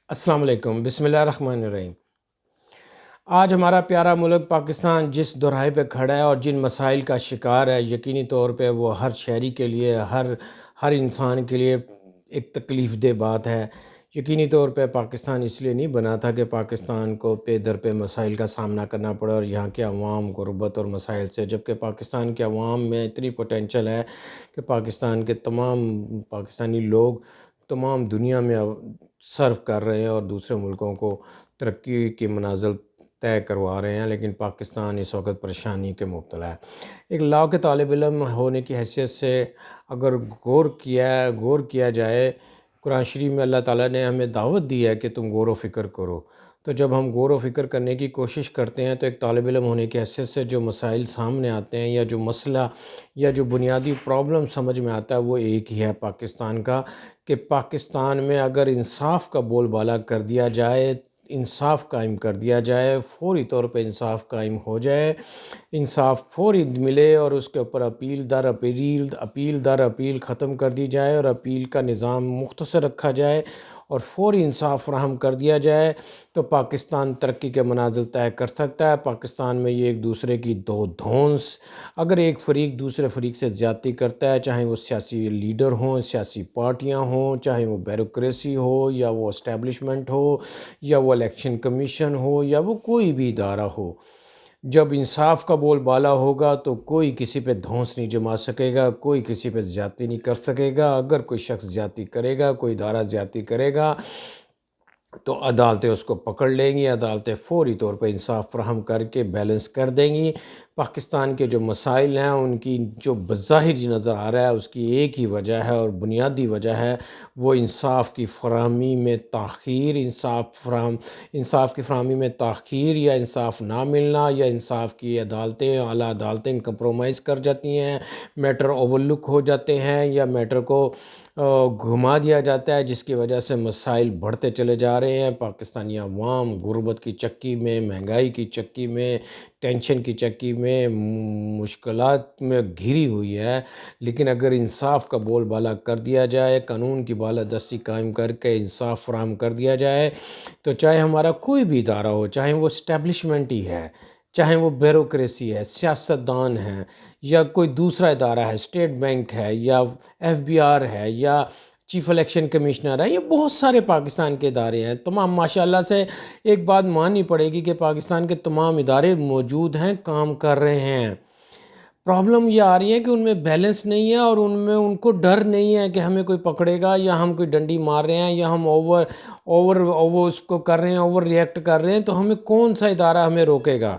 السلام علیکم، بسم اللہ الرحمن الرحیم۔ آج ہمارا پیارا ملک پاکستان جس دوراہے پہ کھڑا ہے اور جن مسائل کا شکار ہے، یقینی طور پہ وہ ہر شہری کے لیے، ہر انسان کے لیے ایک تکلیف دہ بات ہے۔ یقینی طور پہ پاکستان اس لیے نہیں بنا تھا کہ پاکستان کو پے در پہ مسائل کا سامنا کرنا پڑا اور یہاں کے عوام غربت اور مسائل سے، جبکہ پاکستان کے عوام میں اتنی پوٹینشل ہے کہ پاکستان کے تمام پاکستانی لوگ تمام دنیا میں سرو کر رہے ہیں اور دوسرے ملکوں کو ترقی کی منازل طے کروا رہے ہیں، لیکن پاکستان اس وقت پریشانی کے مبتلا ہے۔ ایک لاء کے طالب علم ہونے کی حیثیت سے اگر غور کیا جائے، قرآن شریف میں اللہ تعالیٰ نے ہمیں دعوت دی ہے کہ تم غور و فکر کرو، تو جب ہم غور و فکر کرنے کی کوشش کرتے ہیں تو ایک طالب علم ہونے کی حیثیت سے جو مسائل سامنے آتے ہیں یا جو مسئلہ یا جو بنیادی پرابلم سمجھ میں آتا ہے وہ ایک ہی ہے پاکستان کا، کہ پاکستان میں اگر انصاف کا بول بالا کر دیا جائے، انصاف قائم کر دیا جائے، فوری طور پہ انصاف قائم ہو جائے، انصاف فوری ملے اور اس کے اوپر اپیل در اپیل ختم کر دی جائے اور اپیل کا نظام مختصر رکھا جائے اور فوری انصاف فراہم کر دیا جائے، تو پاکستان ترقی کے منازل طے کر سکتا ہے۔ پاکستان میں یہ ایک دوسرے کی دو دھونس، اگر ایک فریق دوسرے فریق سے زیادتی کرتا ہے، چاہے وہ سیاسی لیڈر ہوں، سیاسی پارٹیاں ہوں، چاہے وہ بیوروکریسی ہو یا وہ اسٹیبلشمنٹ ہو یا وہ الیکشن کمیشن ہو یا وہ کوئی بھی ادارہ ہو، جب انصاف کا بول بالا ہوگا تو کوئی کسی پہ دھونس نہیں جما سکے گا، کوئی کسی پہ زیادتی نہیں کر سکے گا۔ اگر کوئی شخص زیادتی کرے گا، کوئی ادارہ زیادتی کرے گا تو عدالتیں اس کو پکڑ لیں گی، عدالتیں فوری طور پہ انصاف فراہم کر کے بیلنس کر دیں گی۔ پاکستان کے جو مسائل ہیں ان کی جو بظاہر نظر آ رہا ہے اس کی ایک ہی وجہ ہے اور بنیادی وجہ ہے، وہ انصاف کی فراہمی میں تاخیر، انصاف کی فراہمی میں تاخیر یا انصاف نہ ملنا، یا انصاف کی عدالتیں، اعلیٰ عدالتیں کمپرومائز کر جاتی ہیں، میٹر اوور لک ہو جاتے ہیں یا میٹر کو گھما دیا جاتا ہے، جس کی وجہ سے مسائل بڑھتے چلے جا رہے ہیں۔ پاکستانی عوام غربت کی چکی میں، مہنگائی کی چکی میں، ٹینشن کی چکی میں، مشکلات میں گھری ہوئی ہے، لیکن اگر انصاف کا بول بالا کر دیا جائے، قانون کی بالادستی قائم کر کے انصاف فراہم کر دیا جائے، تو چاہے ہمارا کوئی بھی ادارہ ہو، چاہے وہ اسٹیبلشمنٹ ہی ہے، چاہے وہ بیوروکریسی ہے، سیاستدان ہیں، یا کوئی دوسرا ادارہ ہے، اسٹیٹ بینک ہے یا FBR ہے یا چیف الیکشن کمشنر ہے، یہ بہت سارے پاکستان کے ادارے ہیں، تمام ماشاءاللہ سے ایک بات ماننی پڑے گی کہ پاکستان کے تمام ادارے موجود ہیں، کام کر رہے ہیں۔ پرابلم یہ آ رہی ہے کہ ان میں بیلنس نہیں ہے اور ان کو ڈر نہیں ہے کہ ہمیں کوئی پکڑے گا یا ہم کوئی ڈنڈی مار رہے ہیں یا ہم اوور اس کو کر رہے ہیں، اوور ریئیکٹ کر رہے ہیں، تو ہمیں کون سا ادارہ ہمیں روکے گا؟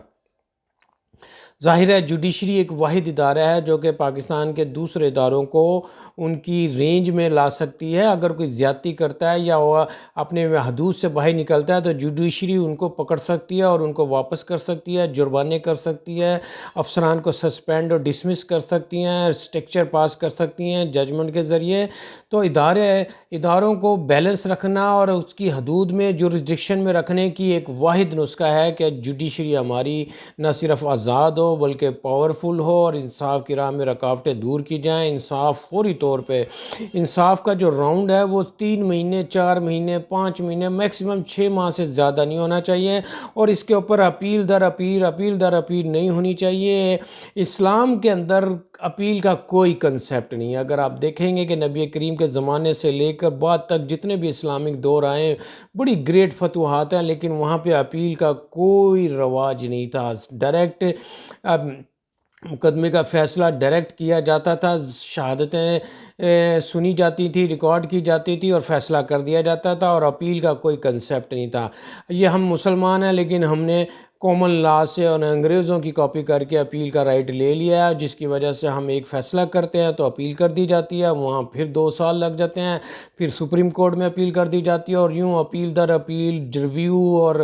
ظاہر ہے جوڈیشری ایک واحد ادارہ ہے جو کہ پاکستان کے دوسرے اداروں کو ان کی رینج میں لا سکتی ہے۔ اگر کوئی زیادتی کرتا ہے یا وہ اپنے حدود سے باہر نکلتا ہے تو جوڈیشری ان کو پکڑ سکتی ہے اور ان کو واپس کر سکتی ہے، جرمانے کر سکتی ہے، افسران کو سسپینڈ اور ڈسمس کر سکتی ہیں، اسٹرکچر پاس کر سکتی ہیں ججمنٹ کے ذریعے۔ تو اداروں کو بیلنس رکھنا اور اس کی حدود میں جورسڈکشن میں رکھنے کی ایک واحد نسخہ ہے کہ جوڈیشری ہماری نہ صرف آزاد ہو بلکہ پاورفل ہو اور انصاف کی راہ میں رکاوٹیں دور کی جائیں۔ انصاف فوری طور پہ، انصاف کا جو راؤنڈ ہے وہ 3 مہینے، 4 مہینے، 5 مہینے، میکسیمم 6 ماہ سے زیادہ نہیں ہونا چاہیے، اور اس کے اوپر اپیل در اپیل نہیں ہونی چاہیے۔ اسلام کے اندر اپیل کا کوئی کنسیپٹ نہیں ہے۔ اگر آپ دیکھیں گے کہ نبی کریم کے زمانے سے لے کر بعد تک جتنے بھی اسلامک دور آئے، بڑی گریٹ فتوحات ہیں، لیکن وہاں پہ اپیل کا کوئی رواج نہیں تھا۔ ڈائریکٹ مقدمے کا فیصلہ ڈائریکٹ کیا جاتا تھا، شہادتیں سنی جاتی تھی، ریکارڈ کی جاتی تھی اور فیصلہ کر دیا جاتا تھا، اور اپیل کا کوئی کنسیپٹ نہیں تھا۔ یہ ہم مسلمان ہیں لیکن ہم نے کامن لا سے اور انگریزوں کی کاپی کر کے اپیل کا رائٹ لے لیا ہے، جس کی وجہ سے ہم ایک فیصلہ کرتے ہیں تو اپیل کر دی جاتی ہے، وہاں پھر 2 سال لگ جاتے ہیں، پھر سپریم کورٹ میں اپیل کر دی جاتی ہے، اور یوں اپیل در اپیل ریویو اور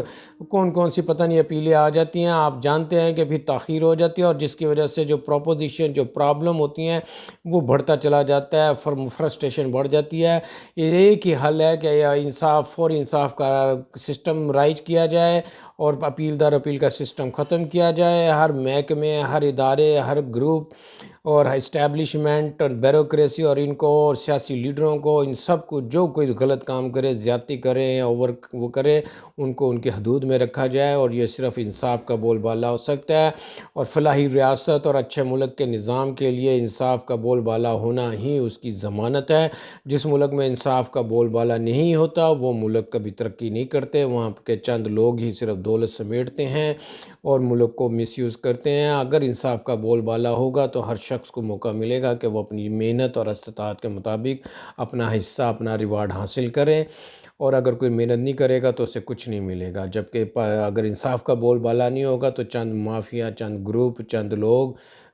کون سی پتہ نہیں اپیلیں آ جاتی ہیں، آپ جانتے ہیں کہ پھر تاخیر ہو جاتی ہے، اور جس کی وجہ سے جو پروپوزیشن، جو پرابلم ہوتی ہیں وہ بڑھتا چلا جاتا ہے، فرسٹریشن بڑھ جاتی ہے۔ ایک ہی حل ہے کہ یا فوری انصاف کا سسٹم رائج کیا جائے اور اپیل در اپیل کا سسٹم ختم کیا جائے، ہر محکمے، ہر ادارے، ہر گروپ اور اسٹیبلشمنٹ اور بیوروکریسی اور ان کو اور سیاسی لیڈروں کو، ان سب کو جو کوئی غلط کام کرے، زیادتی کرے یا وہ کرے، ان کو ان کی حدود میں رکھا جائے، اور یہ صرف انصاف کا بول بالا ہو سکتا ہے۔ اور فلاحی ریاست اور اچھے ملک کے نظام کے لیے انصاف کا بول بالا ہونا ہی اس کی ضمانت ہے۔ جس ملک میں انصاف کا بول بالا نہیں ہوتا وہ ملک کبھی ترقی نہیں کرتے، وہاں کے چند لوگ ہی صرف دولت سمیٹتے ہیں اور ملک کو مس یوز کرتے ہیں۔ اگر انصاف کا بول بالا ہوگا تو ہر شخص کو موقع ملے گا کہ وہ اپنی محنت اور استطاعت کے مطابق اپنا حصہ، اپنا ریوارڈ حاصل کریں، اور اگر کوئی محنت نہیں کرے گا تو اسے کچھ نہیں ملے گا۔ جبکہ اگر انصاف کا بول بالا نہیں ہوگا تو چند مافیا، چند گروپ، چند لوگ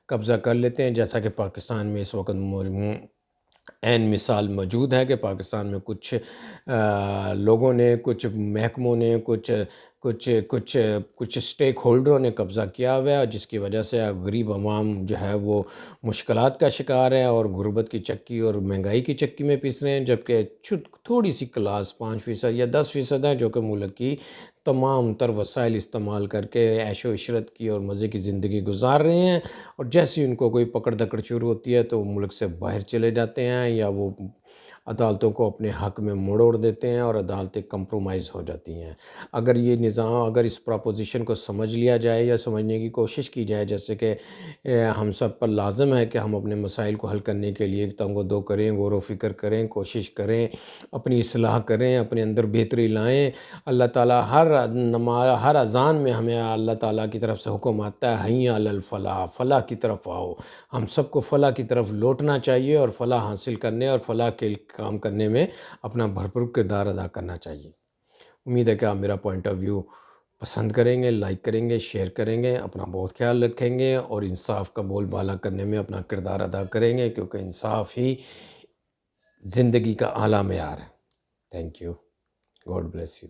قبضہ کر لیتے ہیں، جیسا کہ پاکستان میں اس وقت عین مثال موجود ہے کہ پاکستان میں کچھ لوگوں نے، کچھ محکموں نے، کچھ اسٹیک ہولڈروں نے قبضہ کیا ہوا ہے، جس کی وجہ سے غریب عوام جو ہے وہ مشکلات کا شکار ہے اور غربت کی چکی اور مہنگائی کی چکی میں پس رہے ہیں، جبکہ تھوڑی سی کلاس 5% یا 10% ہے جو کہ ملک کی تمام تر وسائل استعمال کر کے عیش و عشرت کی اور مزے کی زندگی گزار رہے ہیں، اور جیسے ان کو کوئی پکڑ دکڑ شروع ہوتی ہے تو وہ ملک سے باہر چلے جاتے ہیں، یا وہ عدالتوں کو اپنے حق میں موڑ دیتے ہیں اور عدالتیں کمپرومائز ہو جاتی ہیں۔ اگر یہ نظام، اگر اس پراپوزیشن کو سمجھ لیا جائے یا سمجھنے کی کوشش کی جائے، جیسے کہ ہم سب پر لازم ہے کہ ہم اپنے مسائل کو حل کرنے کے لیے تنگ و دو کریں، غور و فکر کریں، کوشش کریں، اپنی اصلاح کریں، اپنے اندر بہتری لائیں۔ اللہ تعالیٰ ہر اذان میں ہمیں اللہ تعالیٰ کی طرف سے حکم آتا ہے، حی علی الفلاح، فلاح کی طرف آؤ۔ ہم سب کو فلاح کی طرف لوٹنا چاہیے اور فلاح حاصل کرنے اور فلاح کے کام کرنے میں اپنا بھرپور کردار ادا کرنا چاہیے۔ امید ہے کہ آپ میرا پوائنٹ آف ویو پسند کریں گے، لائک کریں گے، شیئر کریں گے، اپنا بہت خیال رکھیں گے اور انصاف کا بول بالا کرنے میں اپنا کردار ادا کریں گے، کیونکہ انصاف ہی زندگی کا اعلیٰ معیار ہے۔ Thank you, God bless you.